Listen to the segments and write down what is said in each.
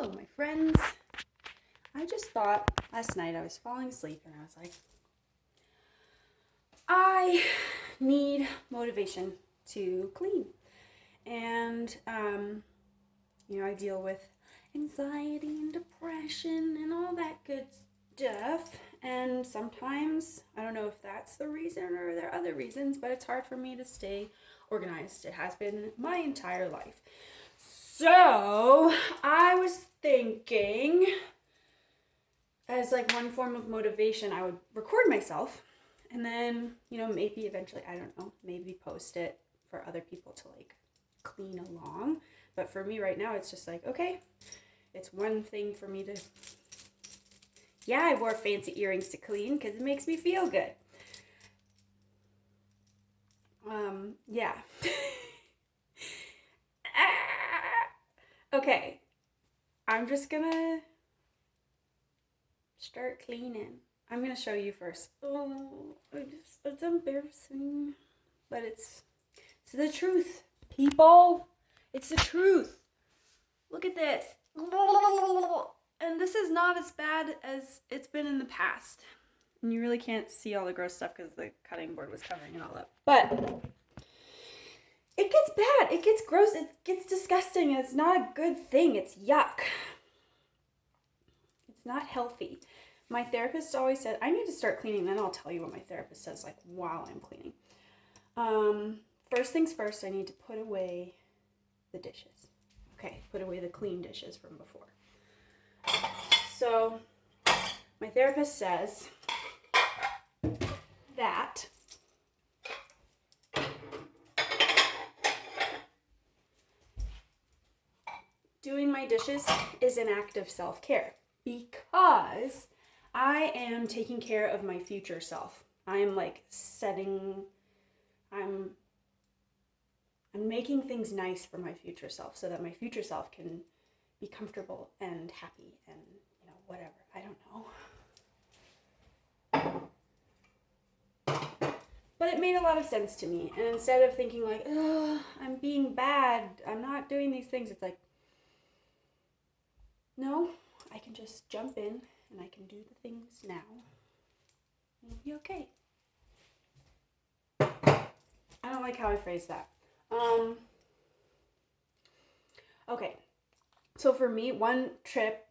Hello, my friends. I just thought last night I was falling asleep and I was like, I need motivation to clean. And, I deal with anxiety and depression and all that good stuff. And sometimes, I don't know if that's the reason or there are other reasons, but it's hard for me to stay organized. It has been my entire life. So I was thinking, as like one form of motivation, I would record myself and then, maybe eventually, I don't know, maybe post it for other people to like clean along. But for me right now, it's just like, okay, it's one thing for me to, I wore fancy earrings to clean because it makes me feel good. Yeah. Okay, I'm just gonna start cleaning. I'm gonna show you first. Oh, it's embarrassing, but it's the truth, people. It's the truth. Look at this. And this is not as bad as it's been in the past. And you really can't see all the gross stuff because the cutting board was covering it all up. But it gets bad. It gets gross. It gets disgusting. It's not a good thing. It's yuck. It's not healthy. My therapist always said, I need to start cleaning. Then I'll tell you what my therapist says, like, while I'm cleaning. First things first, I need to put away the dishes. Okay, put away the clean dishes from before. So, my therapist says that doing my dishes is an act of self-care because I am taking care of my future self. I am like I'm making things nice for my future self so that my future self can be comfortable and happy and, whatever. I don't know. But it made a lot of sense to me. And instead of thinking like, oh, I'm being bad, I'm not doing these things, it's like, no, I can just jump in and I can do the things now and it'll be okay. I don't like how I phrased that. Okay, so for me, one trick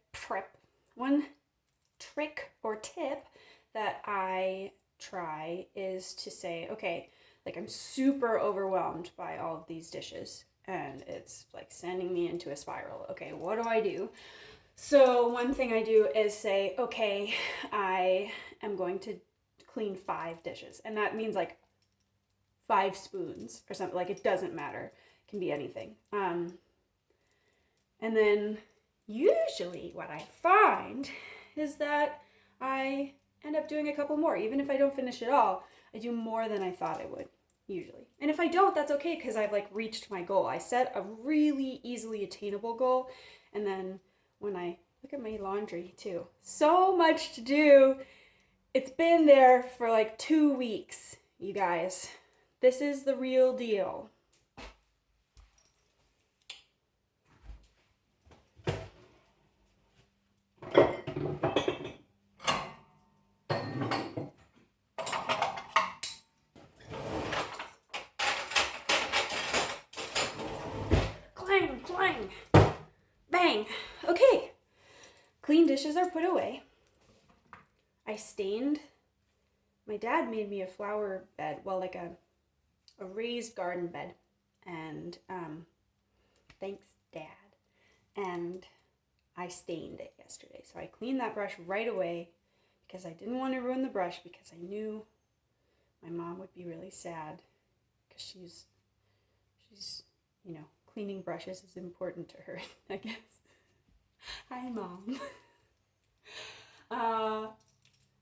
or tip that I try is to say, okay, like I'm super overwhelmed by all of these dishes and it's like sending me into a spiral. Okay, what do I do? So one thing I do is say, okay, I am going to clean 5 dishes. And that means like 5 spoons or something. Like it doesn't matter. It can be anything. And then usually what I find is that I end up doing a couple more. Even if I don't finish it all, I do more than I thought I would, usually. And if I don't, that's okay because I've like reached my goal. I set a really easily attainable goal. And then when I look at my laundry too, so much to do. It's been there for like 2 weeks, you guys. This is the real deal. Clang, clang, bang. Okay, clean dishes are put away. I stained. My dad made me a flower bed, well, like a raised garden bed. And thanks, Dad. And I stained it yesterday. So I cleaned that brush right away because I didn't want to ruin the brush because I knew my mom would be really sad because she's cleaning brushes is important to her, I guess. Hi, Mom.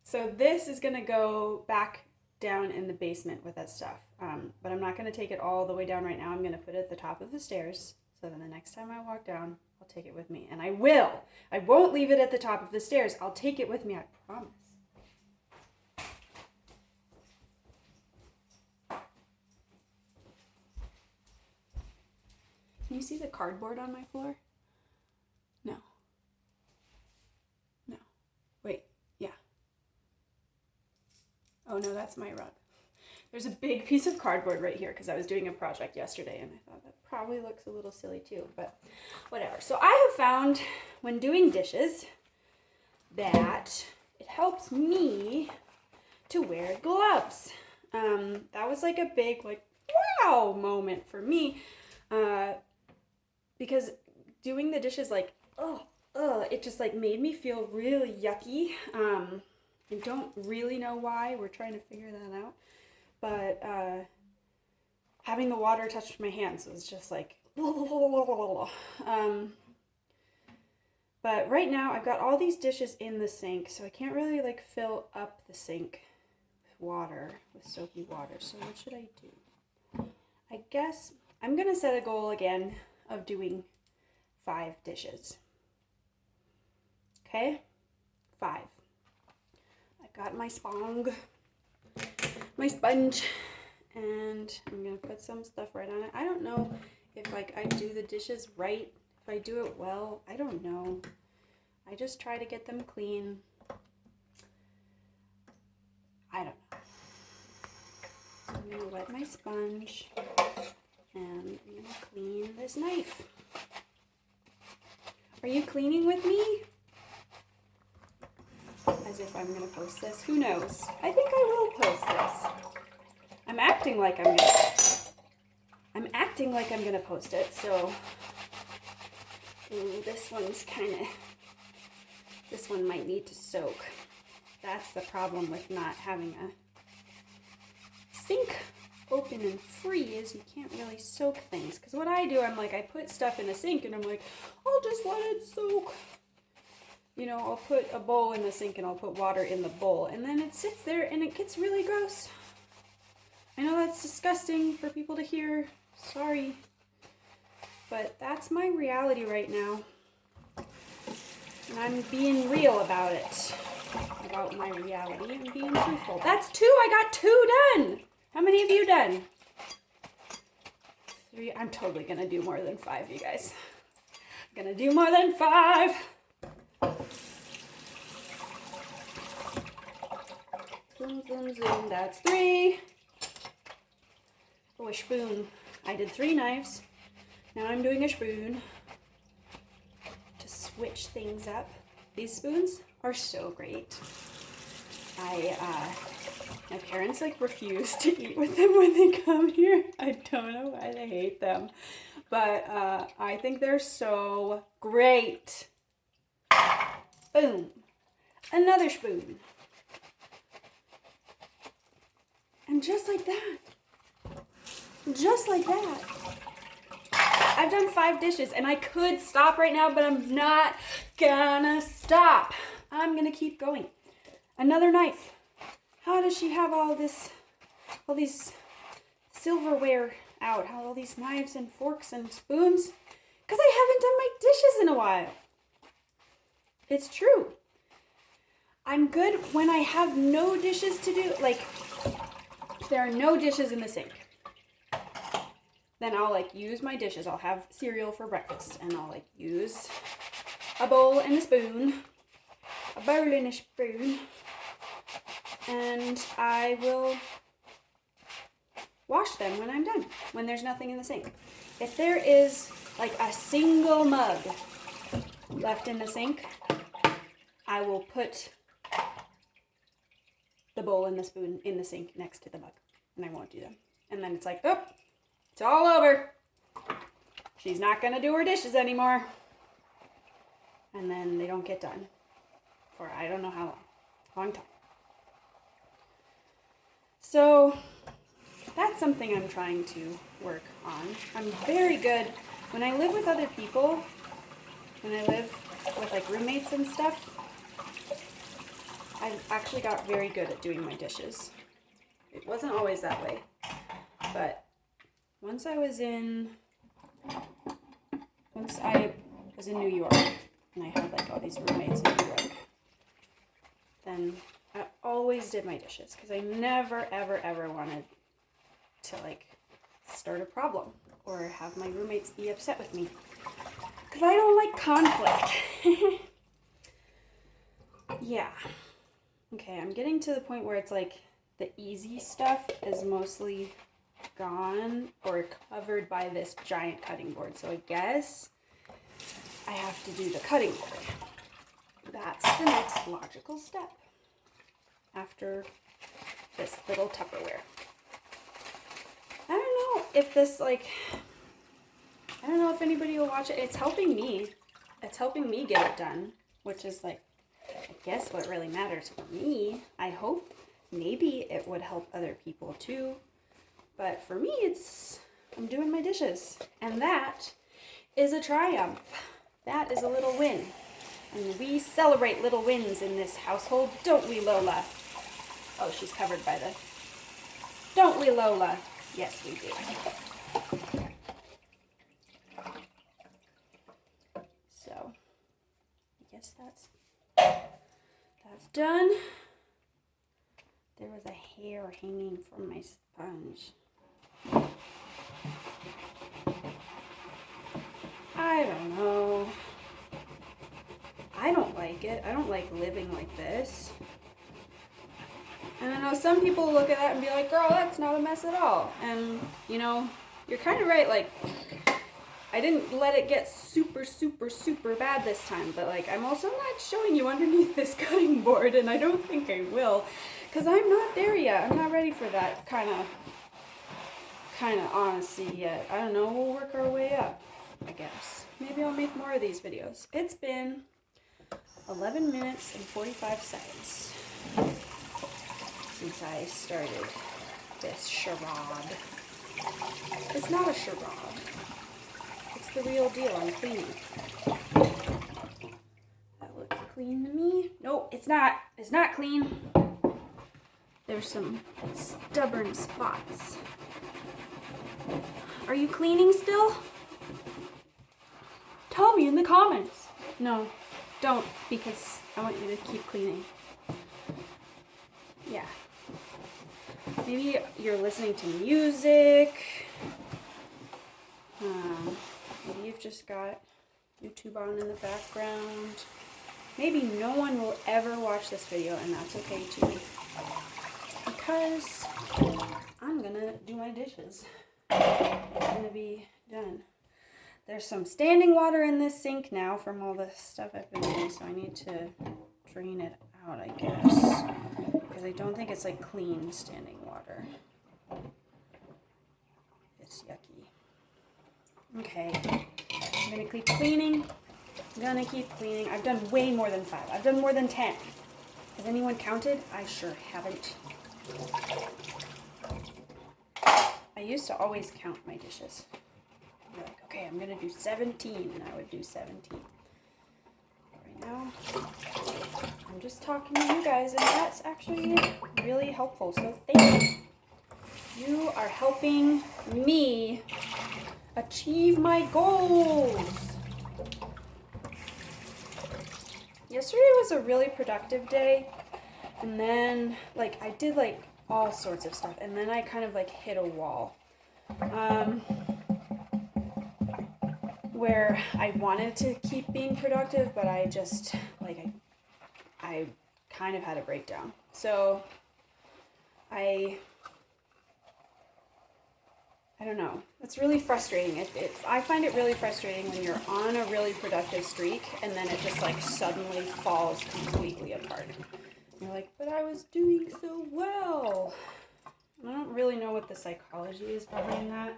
So this is going to go back down in the basement with that stuff. But I'm not going to take it all the way down right now. I'm going to put it at the top of the stairs so then the next time I walk down, I'll take it with me. And I will. I won't leave it at the top of the stairs. I'll take it with me, I promise. Can you see the cardboard on my floor? No. Oh no, that's my rug. There's a big piece of cardboard right here because I was doing a project yesterday and I thought that probably looks a little silly too, but whatever. So I have found when doing dishes that it helps me to wear gloves. That was like a big like wow moment for me because doing the dishes like it just like made me feel really yucky. I don't really know why. We're trying to figure that out. But having the water touch my hands was just like, but right now I've got all these dishes in the sink, so I can't really like fill up the sink with water, with soapy water. So what should I do? I guess I'm gonna set a goal again of doing 5 dishes. Okay? 5. I got my sponge, and I'm gonna put some stuff right on it. I don't know if like I do the dishes right, if I do it well, I don't know. I just try to get them clean. I don't know. So I'm gonna wet my sponge and I'm gonna clean this knife. Are you cleaning with me? As if I'm gonna post this. Who knows? I think I will post this. I'm acting like I'm gonna post it, so this one might need to soak. That's the problem with not having a sink open and free is you can't really soak things. Because what I do, I'm like, I put stuff in the sink and I'm like, I'll just let it soak. You know, I'll put a bowl in the sink and I'll put water in the bowl and then it sits there and it gets really gross. I know that's disgusting for people to hear. Sorry. But that's my reality right now. And I'm being real about it. About my reality and being truthful. That's 2. I got 2 done. How many have you done? 3. I'm totally going to do more than 5, you guys. I'm going to do more than 5. Zoom, zoom, zoom. That's 3. Oh, a spoon. I did 3 knives. Now I'm doing a spoon to switch things up. These spoons are so great. My parents like refuse to eat with them when they come here. I don't know why they hate them, but I think they're so great. Boom. Another spoon. And just like that. Just like that. I've done 5 dishes and I could stop right now, but I'm not gonna stop. I'm gonna keep going. Another knife. How does she have all these silverware out? How all these knives and forks and spoons? Because I haven't done my dishes in a while. It's true. I'm good when I have no dishes to do. Like, there are no dishes in the sink. Then I'll like use my dishes. I'll have cereal for breakfast and I'll like use a bowl and a spoon, a bowl and a spoon, and I will wash them when I'm done, when there's nothing in the sink. If there is like a single mug left in the sink, I will put the bowl and the spoon in the sink next to the mug, and I won't do them. And then it's like, oh, it's all over. She's not gonna do her dishes anymore. And then they don't get done for I don't know how long time. So that's something I'm trying to work on. I'm very good when I live with other people, when I live with like roommates and stuff. I actually got very good at doing my dishes. It wasn't always that way, but once I was in New York and I had like all these roommates in New York, then I always did my dishes because I never ever ever wanted to like start a problem or have my roommates be upset with me because I don't like conflict. Yeah. Okay, I'm getting to the point where it's like the easy stuff is mostly gone or covered by this giant cutting board. So I guess I have to do the cutting board. That's the next logical step after this little Tupperware. I don't know if this, like, I don't know if anybody will watch it. It's helping me. It's helping me get it done, which is, like, I guess what really matters for me. I hope maybe it would help other people too. But for me, I'm doing my dishes. And that is a triumph. That is a little win. And we celebrate little wins in this household, don't we, Lola? Oh, she's covered by the... Don't we, Lola? Yes, we do. So, I guess that's done. There was a hair hanging from my sponge. I don't know. I don't like it. I don't like living like this. And I know some people look at that and be like, girl, that's not a mess at all. And, you know, you're kind of right. Like, I didn't let it get super, super, super bad this time. But, like, I'm also not showing you underneath this cutting board. And I don't think I will. Because I'm not there yet. I'm not ready for that kind of honesty yet. I don't know. We'll work our way up, I guess. Maybe I'll make more of these videos. It's been 11 minutes and 45 seconds since I started this charade. It's not a charade. It's the real deal. I'm cleaning. That looks clean to me. Nope, it's not. It's not clean. There's some stubborn spots. Are you cleaning still? Tell me in the comments. No, don't, because I want you to keep cleaning. Yeah. Maybe you're listening to music. Maybe you've just got YouTube on in the background. Maybe no one will ever watch this video, and that's okay too. Because I'm gonna do my dishes. It's gonna be done. There's some standing water in this sink now from all the stuff I've been doing, so I need to drain it out, I guess. Because I don't think it's like clean standing water. It's yucky. Okay. I'm gonna keep cleaning. I've done way more than 5. I've done more than 10. Has anyone counted? I sure haven't. I used to always count my dishes. I'd be like, okay, I'm gonna do 17, and I would do 17. Right now, I'm just talking to you guys, and that's actually really helpful, so thank you. You are helping me achieve my goals. Yesterday was a really productive day, and then, like, I did, like, all sorts of stuff, and then I kind of, like, hit a wall. Where I wanted to keep being productive, but I just, like, I kind of had a breakdown. So, I don't know. It's really frustrating. I find it really frustrating when you're on a really productive streak, and then it just, like, suddenly falls completely apart. You're like, but I was doing so well. I don't really know what the psychology is behind that,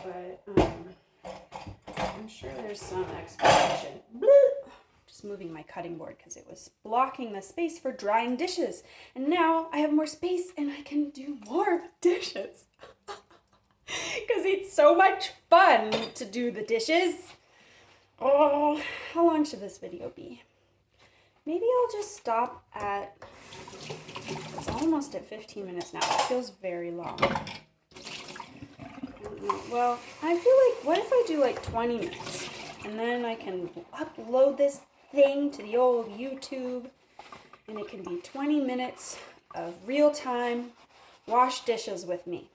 but I'm sure there's some explanation. Bloop! Just moving my cutting board because it was blocking the space for drying dishes. And now I have more space and I can do more dishes. Because it's so much fun to do the dishes. Oh, how long should this video be? Maybe I'll just stop at, it's almost at 15 minutes now. It feels very long. Well, I feel like, what if I do like 20 minutes? And then I can upload this thing to the old YouTube. And it can be 20 minutes of real time wash dishes with me.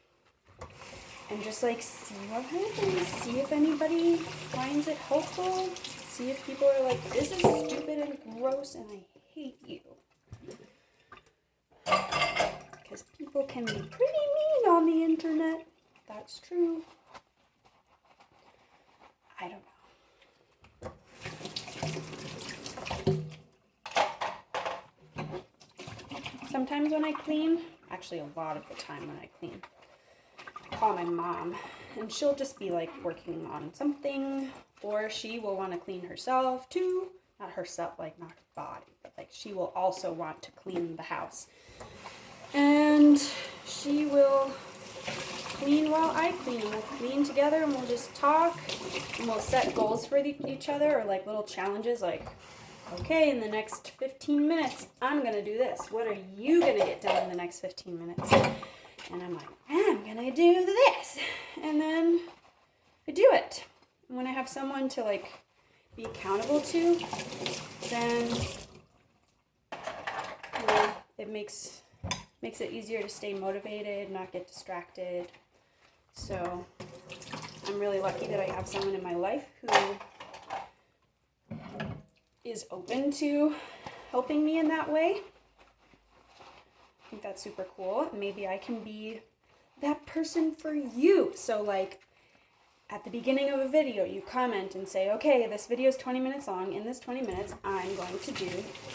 And just like see what happens. See if anybody finds it helpful. See if people are like, this is stupid and gross and I hate you. because people can be pretty mean on the internet. That's true. I don't know. Sometimes when I clean, actually a lot of the time when I clean, I call my mom and she'll just be like working on something, or she will want to clean herself too. Not herself, like not her body, but like she will also want to clean the house. And she will clean while I clean. We'll clean together and we'll just talk and we'll set goals for each other, or like little challenges like, okay, in the next 15 minutes, I'm going to do this. What are you going to get done in the next 15 minutes? And I'm like, I'm going to do this. And then I do it. And when I have someone to like be accountable to, then you know, it makes it easier to stay motivated, not get distracted. So I'm really lucky that I have someone in my life who is open to helping me in that way. I think that's super cool. Maybe I can be that person for you. So like at the beginning of a video, you comment and say, okay, this video is 20 minutes long. In this 20 minutes, I'm going to do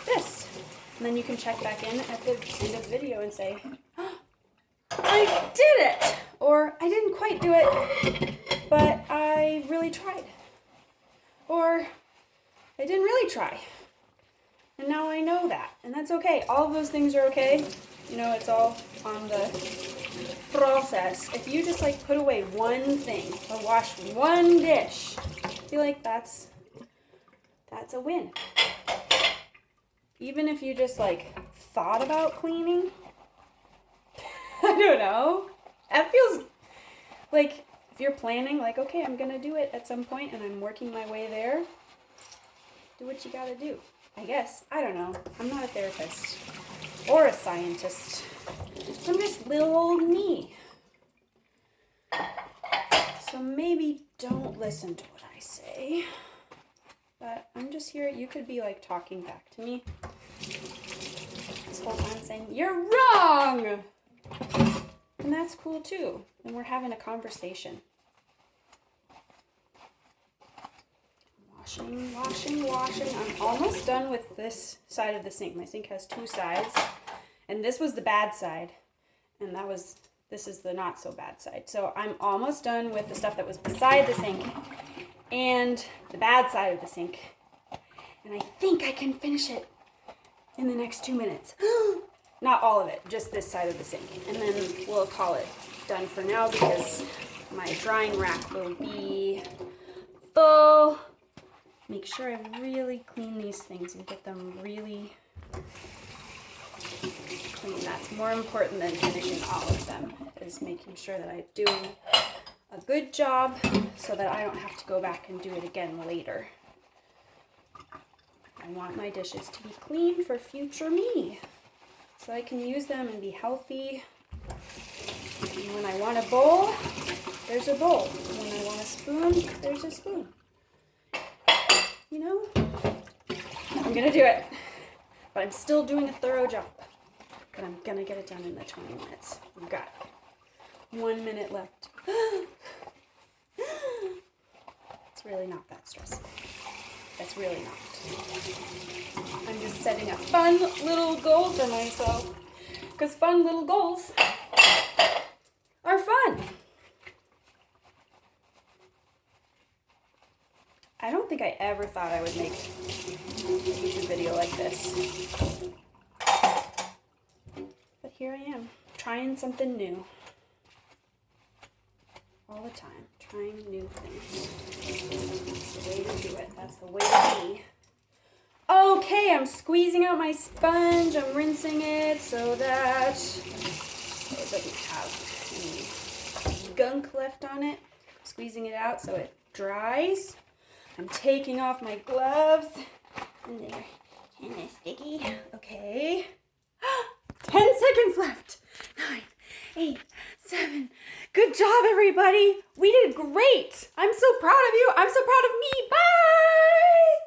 this. And then you can check back in at the end of the video and say, oh, I did it! Or I didn't quite do it, but I really tried. Or I didn't really try. And now I know that. And that's okay. All of those things are okay. You know, it's all on the process. If you just like put away one thing or wash one dish, I feel like that's a win. Even if you just like thought about cleaning, I don't know. That feels like if you're planning, like, okay, I'm gonna do it at some point and I'm working my way there, do what you gotta do. I guess. I don't know. I'm not a therapist or a scientist. I'm just little old me. So maybe don't listen to what I say. But I'm just here. You could be like talking back to me this whole time saying, you're wrong! And that's cool too. And we're having a conversation. Washing. I'm almost done with this side of the sink. My sink has two sides. And this was the bad side. And this is the not so bad side. So I'm almost done with the stuff that was beside the sink and the bad side of the sink. And I think I can finish it in the next 2 minutes. Not all of it, just this side of the sink. And then we'll call it done for now because my drying rack will be full. Make sure I really clean these things and get them really clean. That's more important than finishing all of them, is making sure that I'm doing a good job so that I don't have to go back and do it again later. I want my dishes to be clean for future me, so I can use them and be healthy. And when I want a bowl, there's a bowl. And when I want a spoon, there's a spoon. You know, I'm gonna do it, but I'm still doing a thorough job. But I'm gonna get it done in the 20 minutes. We've got 1 minute left. It's really not that stressful. It's really not. I'm just setting a fun little goal for myself, because fun little goals are fun. I don't think I ever thought I would make a YouTube video like this. But here I am, trying something new. All the time, trying new things. That's the way to do it. That's the way to be. Okay, I'm squeezing out my sponge. I'm rinsing it so that it doesn't have any gunk left on it. Squeezing it out so it dries. I'm taking off my gloves. And they're kind of sticky. Okay. 10 seconds left. 9, 8, 7. Good job, everybody. We did great. I'm so proud of you. I'm so proud of me. Bye.